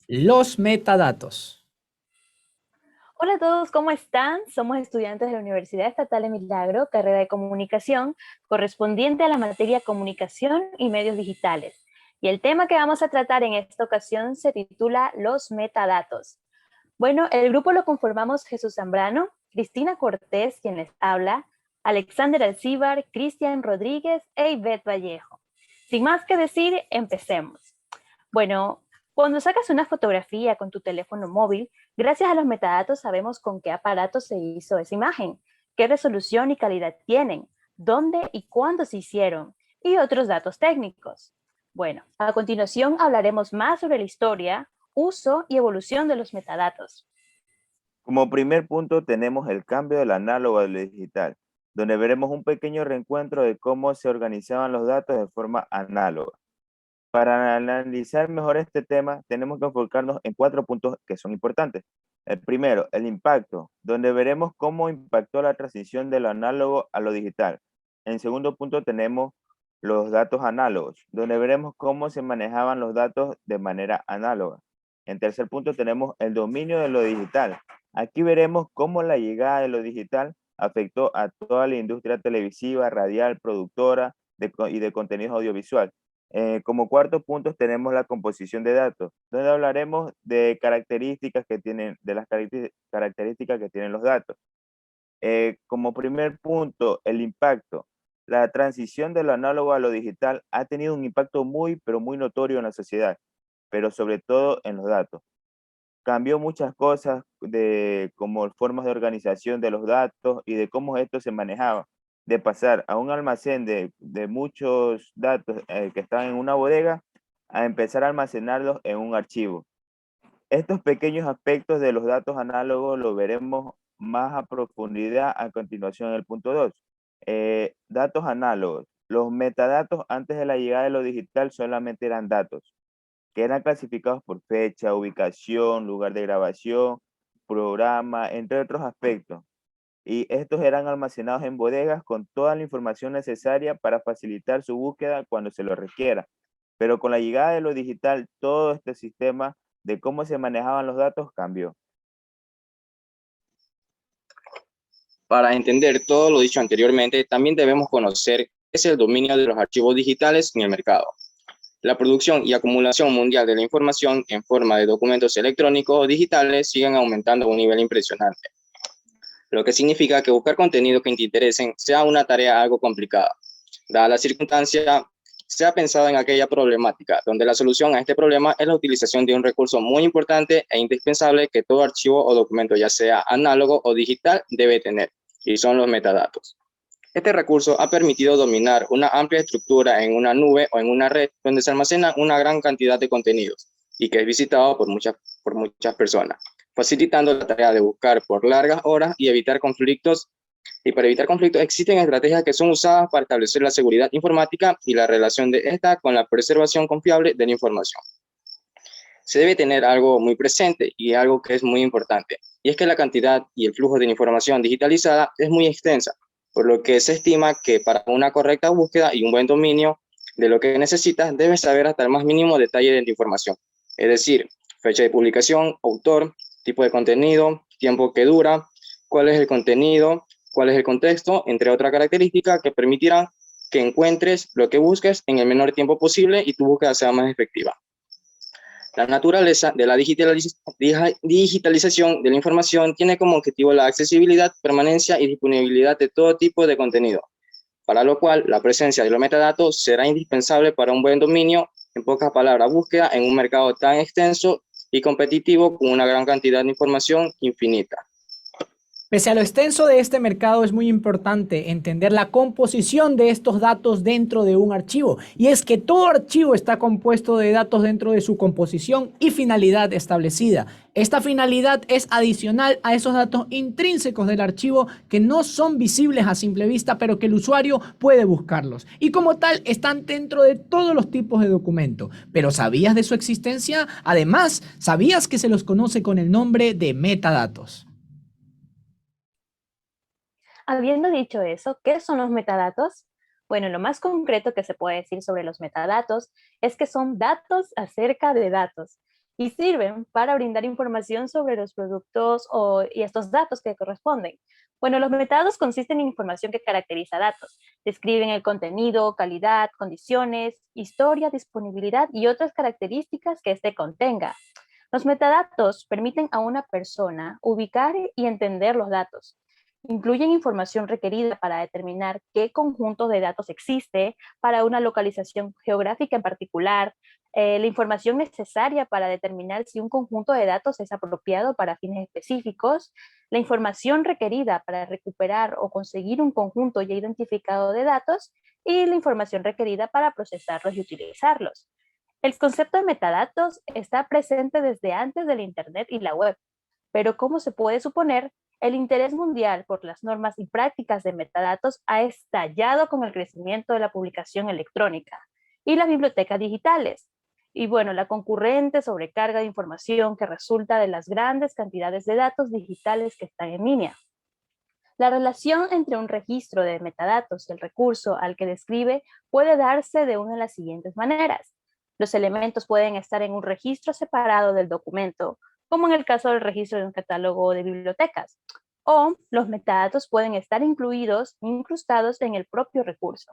Los metadatos. Hola a todos, ¿cómo están? Somos estudiantes de la Universidad Estatal de Milagro, carrera de comunicación, correspondiente a la materia comunicación y medios digitales. Y el tema que vamos a tratar en esta ocasión se titula Los metadatos. Bueno, el grupo lo conformamos Jesús Zambrano, Cristina Cortés, quien les habla, Alexander Alcíbar, Cristian Rodríguez e Ivette Vallejo. Sin más que decir, empecemos. Bueno, cuando sacas una fotografía con tu teléfono móvil, gracias a los metadatos sabemos con qué aparato se hizo esa imagen, qué resolución y calidad tienen, dónde y cuándo se hicieron, y otros datos técnicos. Bueno, a continuación hablaremos más sobre la historia, uso y evolución de los metadatos. Como primer punto tenemos el cambio del análogo al digital, donde veremos un pequeño reencuentro de cómo se organizaban los datos de forma análoga. Para analizar mejor este tema, tenemos que enfocarnos en 4 puntos que son importantes. El primero, el impacto, donde veremos cómo impactó la transición de lo análogo a lo digital. En segundo punto tenemos los datos análogos, donde veremos cómo se manejaban los datos de manera análoga. En tercer punto tenemos el dominio de lo digital. Aquí veremos cómo la llegada de lo digital afectó a toda la industria televisiva, radial, productora y de contenidos audiovisual. Como cuarto punto tenemos la composición de datos, donde hablaremos de características que tienen, de las características que tienen los datos. Como primer punto, el impacto. La transición de lo análogo a lo digital ha tenido un impacto muy, pero muy notorio en la sociedad, pero sobre todo en los datos. Cambió muchas cosas de como formas de organización de los datos y de cómo esto se manejaba. De pasar a un almacén de muchos datos que estaban en una bodega a empezar a almacenarlos en un archivo. Estos pequeños aspectos de los datos análogos lo veremos más a profundidad a continuación en el punto 2. Datos análogos. Los metadatos antes de la llegada de lo digital solamente eran datos que eran clasificados por fecha, ubicación, lugar de grabación, programa, entre otros aspectos. Y estos eran almacenados en bodegas con toda la información necesaria para facilitar su búsqueda cuando se lo requiera. Pero con la llegada de lo digital, todo este sistema de cómo se manejaban los datos cambió. Para entender todo lo dicho anteriormente, también debemos conocer qué es el dominio de los archivos digitales en el mercado. La producción y acumulación mundial de la información en forma de documentos electrónicos o digitales siguen aumentando a un nivel impresionante, lo que significa que buscar contenidos que te interesen sea una tarea algo complicada. Dada la circunstancia, se ha pensado en aquella problemática, donde la solución a este problema es la utilización de un recurso muy importante e indispensable que todo archivo o documento, ya sea análogo o digital, debe tener, y son los metadatos. Este recurso ha permitido dominar una amplia estructura en una nube o en una red donde se almacena una gran cantidad de contenidos y que es visitado por muchas personas, facilitando la tarea de buscar por largas horas y evitar conflictos. Y para evitar conflictos existen estrategias que son usadas para establecer la seguridad informática y la relación de esta con la preservación confiable de la información. Se debe tener algo muy presente y algo que es muy importante, y es que la cantidad y el flujo de información digitalizada es muy extensa, por lo que se estima que para una correcta búsqueda y un buen dominio de lo que necesitas, debes saber hasta el más mínimo detalle de la información, es decir, fecha de publicación, autor, tipo de contenido, tiempo que dura, cuál es el contenido, cuál es el contexto, entre otras características que permitirán que encuentres lo que busques en el menor tiempo posible y tu búsqueda sea más efectiva. La naturaleza de la digitalización de la información tiene como objetivo la accesibilidad, permanencia y disponibilidad de todo tipo de contenido, para lo cual la presencia de los metadatos será indispensable para un buen dominio, en pocas palabras, búsqueda en un mercado tan extenso y competitivo con una gran cantidad de información infinita. Pese a lo extenso de este mercado, es muy importante entender la composición de estos datos dentro de un archivo. Y es que todo archivo está compuesto de datos dentro de su composición y finalidad establecida. Esta finalidad es adicional a esos datos intrínsecos del archivo que no son visibles a simple vista, pero que el usuario puede buscarlos. Y como tal, están dentro de todos los tipos de documentos. ¿Pero sabías de su existencia? Además, ¿sabías que se los conoce con el nombre de metadatos? Habiendo dicho eso, ¿qué son los metadatos? Bueno, lo más concreto que se puede decir sobre los metadatos es que son datos acerca de datos. y sirven para brindar información sobre los productos y estos datos que corresponden. Bueno, los metadatos consisten en información que caracteriza datos. Describen el contenido, calidad, condiciones, historia, disponibilidad y otras características que éste contenga. Los metadatos permiten a una persona ubicar y entender los datos. Incluyen información requerida para determinar qué conjunto de datos existe para una localización geográfica en particular, la información necesaria para determinar si un conjunto de datos es apropiado para fines específicos, la información requerida para recuperar o conseguir un conjunto ya identificado de datos y la información requerida para procesarlos y utilizarlos. El concepto de metadatos está presente desde antes del Internet y la web, pero como se puede suponer, el interés mundial por las normas y prácticas de metadatos ha estallado con el crecimiento de la publicación electrónica y las bibliotecas digitales. Y bueno, la concurrente sobrecarga de información que resulta de las grandes cantidades de datos digitales que están en línea. La relación entre un registro de metadatos y el recurso al que describe puede darse de una de las siguientes maneras. Los elementos pueden estar en un registro separado del documento, como en el caso del registro de un catálogo de bibliotecas, o los metadatos pueden estar incrustados en el propio recurso.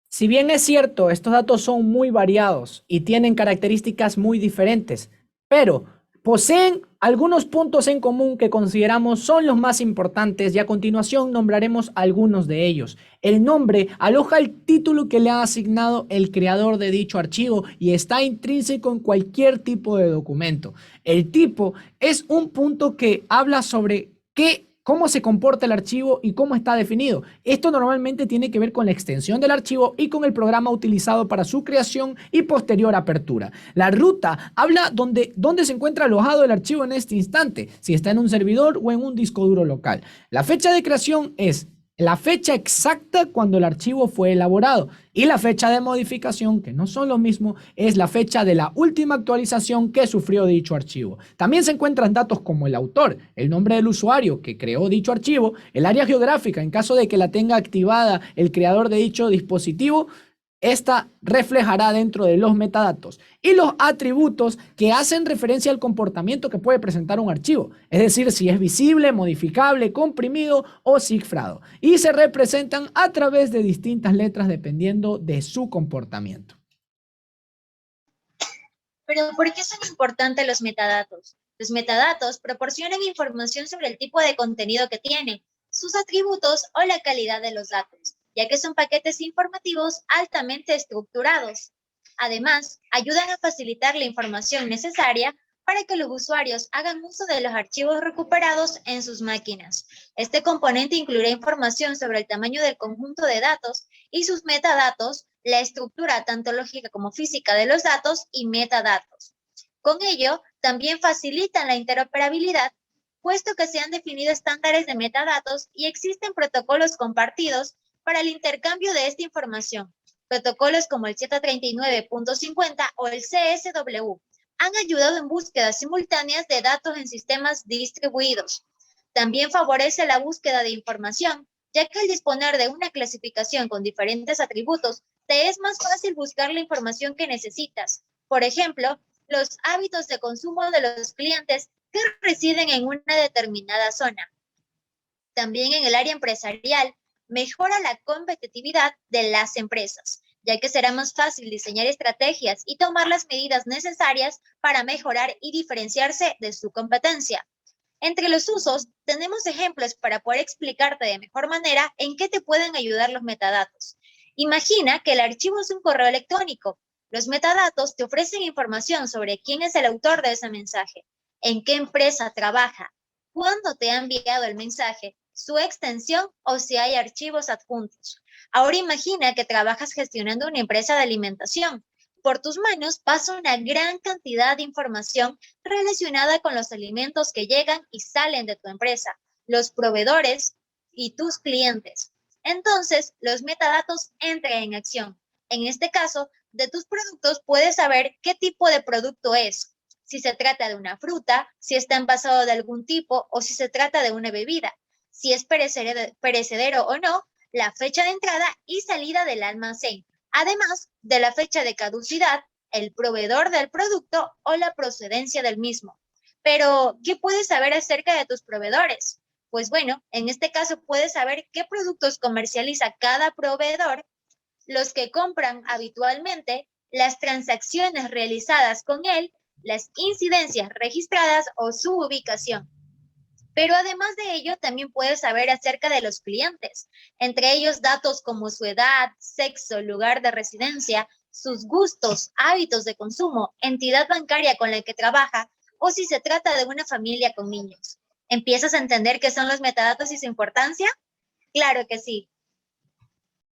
Si bien es cierto, estos datos son muy variados y tienen características muy diferentes, pero poseen algunos puntos en común que consideramos son los más importantes y a continuación nombraremos algunos de ellos. El nombre aloja el título que le ha asignado el creador de dicho archivo y está intrínseco en cualquier tipo de documento. El tipo es un punto que habla sobre cómo se comporta el archivo y cómo está definido. Esto normalmente tiene que ver con la extensión del archivo y con el programa utilizado para su creación y posterior apertura. La ruta habla dónde se encuentra alojado el archivo en este instante, si está en un servidor o en un disco duro local. La fecha de creación es la fecha exacta cuando el archivo fue elaborado y la fecha de modificación, que no son lo mismo, es la fecha de la última actualización que sufrió dicho archivo. También se encuentran datos como el autor, el nombre del usuario que creó dicho archivo, el área geográfica en caso de que la tenga activada el creador de dicho dispositivo. Esta reflejará dentro de los metadatos y los atributos que hacen referencia al comportamiento que puede presentar un archivo, es decir, si es visible, modificable, comprimido o cifrado, y se representan a través de distintas letras dependiendo de su comportamiento. Pero ¿por qué son importantes los metadatos? Los metadatos proporcionan información sobre el tipo de contenido que tiene, sus atributos o la calidad de los datos, ya que son paquetes informativos altamente estructurados. Además, ayudan a facilitar la información necesaria para que los usuarios hagan uso de los archivos recuperados en sus máquinas. Este componente incluirá información sobre el tamaño del conjunto de datos y sus metadatos, la estructura tanto lógica como física de los datos y metadatos. Con ello, también facilitan la interoperabilidad, puesto que se han definido estándares de metadatos y existen protocolos compartidos para el intercambio de esta información. Protocolos como el Z39.50 o el CSW han ayudado en búsquedas simultáneas de datos en sistemas distribuidos. También favorece la búsqueda de información, ya que al disponer de una clasificación con diferentes atributos, te es más fácil buscar la información que necesitas. Por ejemplo, los hábitos de consumo de los clientes que residen en una determinada zona. También en el área empresarial, mejora la competitividad de las empresas, ya que será más fácil diseñar estrategias y tomar las medidas necesarias para mejorar y diferenciarse de su competencia. Entre los usos, tenemos ejemplos para poder explicarte de mejor manera en qué te pueden ayudar los metadatos. Imagina que el archivo es un correo electrónico. Los metadatos te ofrecen información sobre quién es el autor de ese mensaje, en qué empresa trabaja, cuándo te ha enviado el mensaje, su extensión o si hay archivos adjuntos. Ahora imagina que trabajas gestionando una empresa de alimentación. Por tus manos pasa una gran cantidad de información relacionada con los alimentos que llegan y salen de tu empresa, los proveedores y tus clientes. Entonces, los metadatos entran en acción. En este caso, de tus productos puedes saber qué tipo de producto es, si se trata de una fruta, si está envasado de algún tipo o si se trata de una bebida, si es perecedero o no, la fecha de entrada y salida del almacén, además de la fecha de caducidad, el proveedor del producto o la procedencia del mismo. Pero, ¿qué puedes saber acerca de tus proveedores? Pues bueno, en este caso puedes saber qué productos comercializa cada proveedor, los que compran habitualmente, las transacciones realizadas con él, las incidencias registradas o su ubicación. Pero además de ello, también puedes saber acerca de los clientes, entre ellos datos como su edad, sexo, lugar de residencia, sus gustos, hábitos de consumo, entidad bancaria con la que trabaja o si se trata de una familia con niños. ¿Empiezas a entender qué son los metadatos y su importancia? Claro que sí.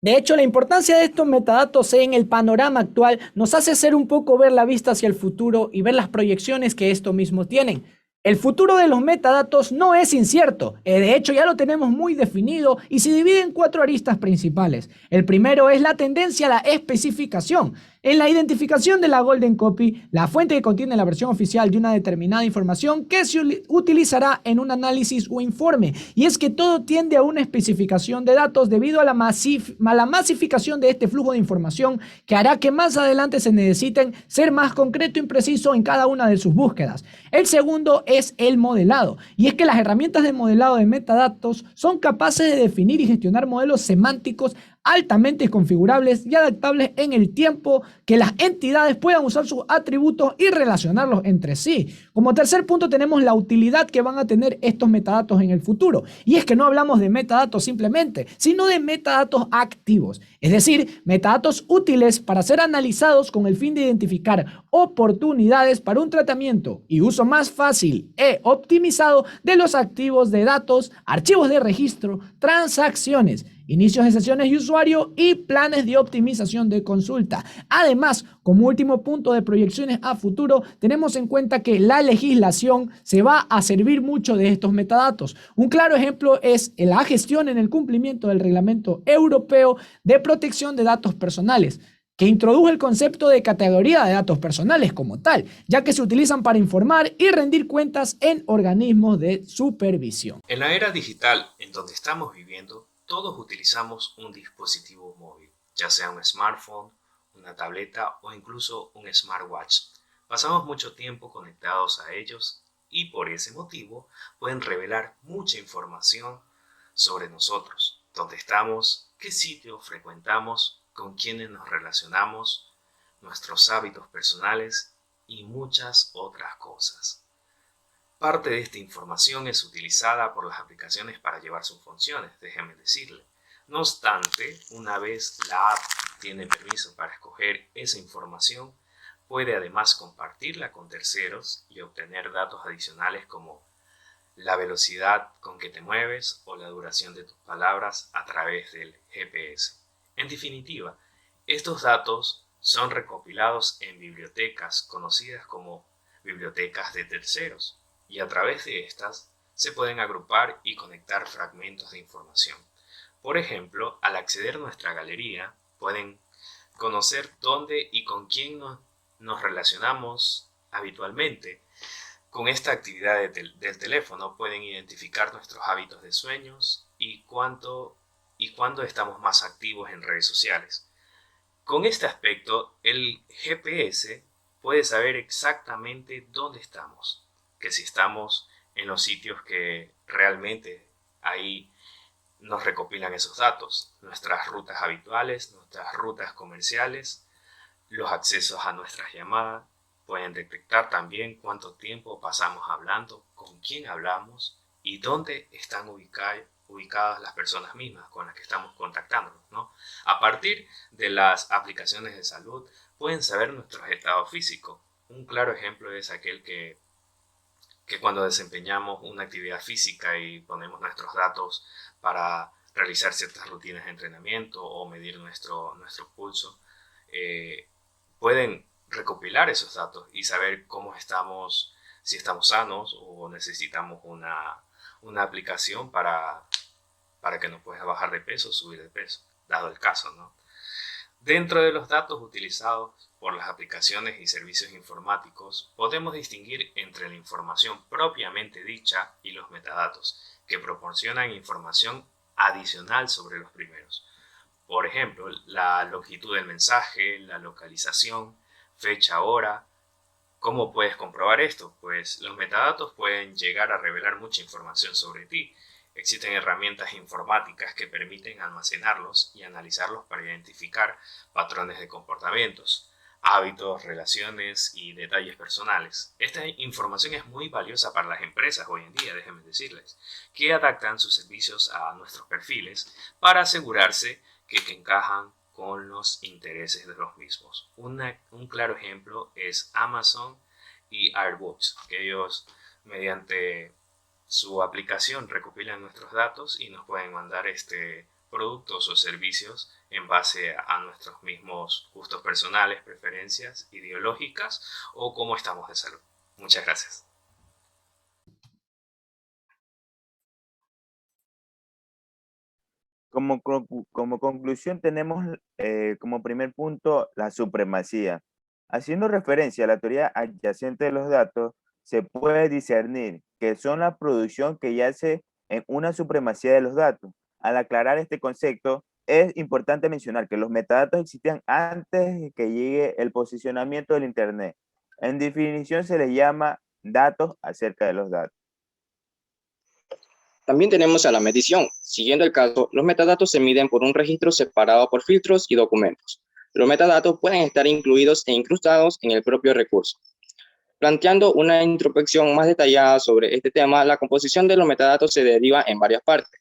De hecho, la importancia de estos metadatos en el panorama actual nos hace hacer un poco ver la vista hacia el futuro y ver las proyecciones que estos mismos tienen. El futuro de los metadatos no es incierto, de hecho ya lo tenemos muy definido y se divide en 4 aristas principales. El primero es la tendencia a la especificación. En la identificación de la Golden Copy, la fuente que contiene la versión oficial de una determinada información que se utilizará en un análisis o informe. Y es que todo tiende a una especificación de datos debido a la masificación de este flujo de información que hará que más adelante se necesiten ser más concreto y preciso en cada una de sus búsquedas. El segundo es el modelado. Y es que las herramientas de modelado de metadatos son capaces de definir y gestionar modelos semánticos altamente configurables y adaptables en el tiempo, que las entidades puedan usar sus atributos y relacionarlos entre sí. Como tercer punto tenemos la utilidad que van a tener estos metadatos en el futuro. Y es que no hablamos de metadatos simplemente, sino de metadatos activos. Es decir, metadatos útiles para ser analizados con el fin de identificar oportunidades para un tratamiento y uso más fácil e optimizado de los activos de datos, archivos de registro, transacciones, inicios de sesiones y usuario y planes de optimización de consulta. Además, como último punto de proyecciones a futuro, tenemos en cuenta que la legislación se va a servir mucho de estos metadatos. Un claro ejemplo es la gestión en el cumplimiento del Reglamento Europeo de Protección de Datos Personales, que introdujo el concepto de categoría de datos personales como tal, ya que se utilizan para informar y rendir cuentas en organismos de supervisión. En la era digital en donde estamos viviendo, todos utilizamos un dispositivo móvil, ya sea un smartphone, una tableta o incluso un smartwatch. Pasamos mucho tiempo conectados a ellos y por ese motivo pueden revelar mucha información sobre nosotros, dónde estamos, qué sitio frecuentamos, con quiénes nos relacionamos, nuestros hábitos personales y muchas otras cosas. Parte de esta información es utilizada por las aplicaciones para llevar sus funciones, déjenme decirle. No obstante, una vez la app tiene permiso para escoger esa información, puede además compartirla con terceros y obtener datos adicionales como la velocidad con que te mueves o la duración de tus palabras a través del GPS. En definitiva, estos datos son recopilados en bibliotecas conocidas como bibliotecas de terceros y a través de estas se pueden agrupar y conectar fragmentos de información. Por ejemplo, al acceder a nuestra galería, pueden conocer dónde y con quién nos relacionamos habitualmente. Con esta actividad del teléfono pueden identificar nuestros hábitos de sueños y cuándo estamos más activos en redes sociales. Con este aspecto, el GPS puede saber exactamente dónde estamos, que si estamos en los sitios que realmente ahí nos recopilan esos datos, nuestras rutas habituales, nuestras rutas comerciales, los accesos a nuestras llamadas, pueden detectar también cuánto tiempo pasamos hablando, con quién hablamos y dónde están ubicadas las personas mismas con las que estamos contactándonos, ¿no? A partir de las aplicaciones de salud pueden saber nuestro estado físico. Un claro ejemplo es aquel que cuando desempeñamos una actividad física y ponemos nuestros datos para realizar ciertas rutinas de entrenamiento o medir nuestro pulso, pueden recopilar esos datos y saber cómo estamos, si estamos sanos o necesitamos una aplicación para que nos pueda bajar de peso o subir de peso, dado el caso, ¿no? Dentro de los datos utilizados por las aplicaciones y servicios informáticos, podemos distinguir entre la información propiamente dicha y los metadatos, que proporcionan información adicional sobre los primeros. Por ejemplo, la longitud del mensaje, la localización, fecha, hora. ¿Cómo puedes comprobar esto? Pues los metadatos pueden llegar a revelar mucha información sobre ti. Existen herramientas informáticas que permiten almacenarlos y analizarlos para identificar patrones de comportamientos, hábitos, relaciones y detalles personales. Esta información es muy valiosa para las empresas hoy en día, déjenme decirles, que adaptan sus servicios a nuestros perfiles para asegurarse que encajan con los intereses de los mismos. Un claro ejemplo es Amazon y Airbus, que ellos mediante su aplicación recopilan nuestros datos y nos pueden mandar productos o servicios en base a nuestros mismos gustos personales, preferencias ideológicas o cómo estamos de salud. Muchas gracias. Como conclusión tenemos como primer punto la supremacía. Haciendo referencia a la teoría adyacente de los datos, se puede discernir que son la producción que yace en una supremacía de los datos. Al aclarar este concepto, es importante mencionar que los metadatos existían antes de que llegue el posicionamiento del Internet. En definición se les llama datos acerca de los datos. También tenemos a la medición. Siguiendo el caso, los metadatos se miden por un registro separado por filtros y documentos. Los metadatos pueden estar incluidos e incrustados en el propio recurso. Planteando una introspección más detallada sobre este tema, la composición de los metadatos se deriva en varias partes: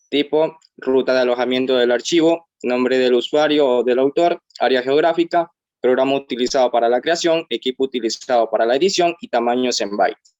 tipo, ruta de alojamiento del archivo, nombre del usuario o del autor, área geográfica, programa utilizado para la creación, equipo utilizado para la edición y tamaños en bytes.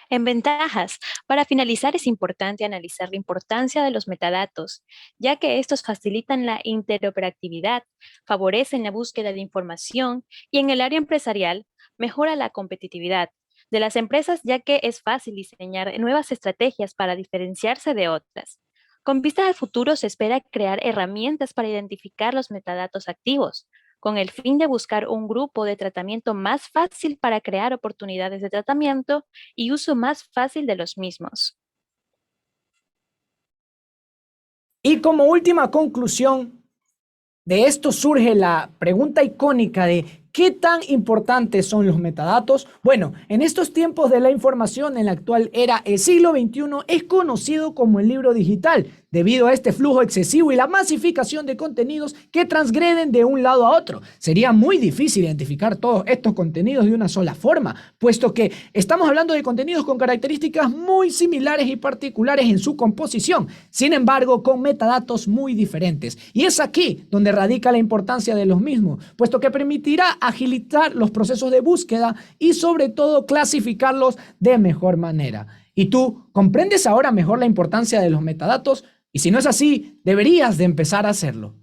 En ventajas, para finalizar es importante analizar la importancia de los metadatos, ya que estos facilitan la interoperatividad, favorecen la búsqueda de información y en el área empresarial mejora la competitividad de las empresas, ya que es fácil diseñar nuevas estrategias para diferenciarse de otras. Con vista al futuro se espera crear herramientas para identificar los metadatos activos, con el fin de buscar un grupo de tratamiento más fácil para crear oportunidades de tratamiento y uso más fácil de los mismos. Y como última conclusión, de esto surge la pregunta icónica de ¿qué tan importantes son los metadatos? Bueno, en estos tiempos de la información, en la actual era, el siglo XXI, es conocido como el libro digital, debido a este flujo excesivo y la masificación de contenidos que transgreden de un lado a otro. Sería muy difícil identificar todos estos contenidos de una sola forma, puesto que estamos hablando de contenidos con características muy similares y particulares en su composición, sin embargo, con metadatos muy diferentes. Y es aquí donde radica la importancia de los mismos, puesto que permitirá agilizar los procesos de búsqueda y sobre todo clasificarlos de mejor manera. ¿Y tú comprendes ahora mejor la importancia de los metadatos? Y si no es así, deberías de empezar a hacerlo.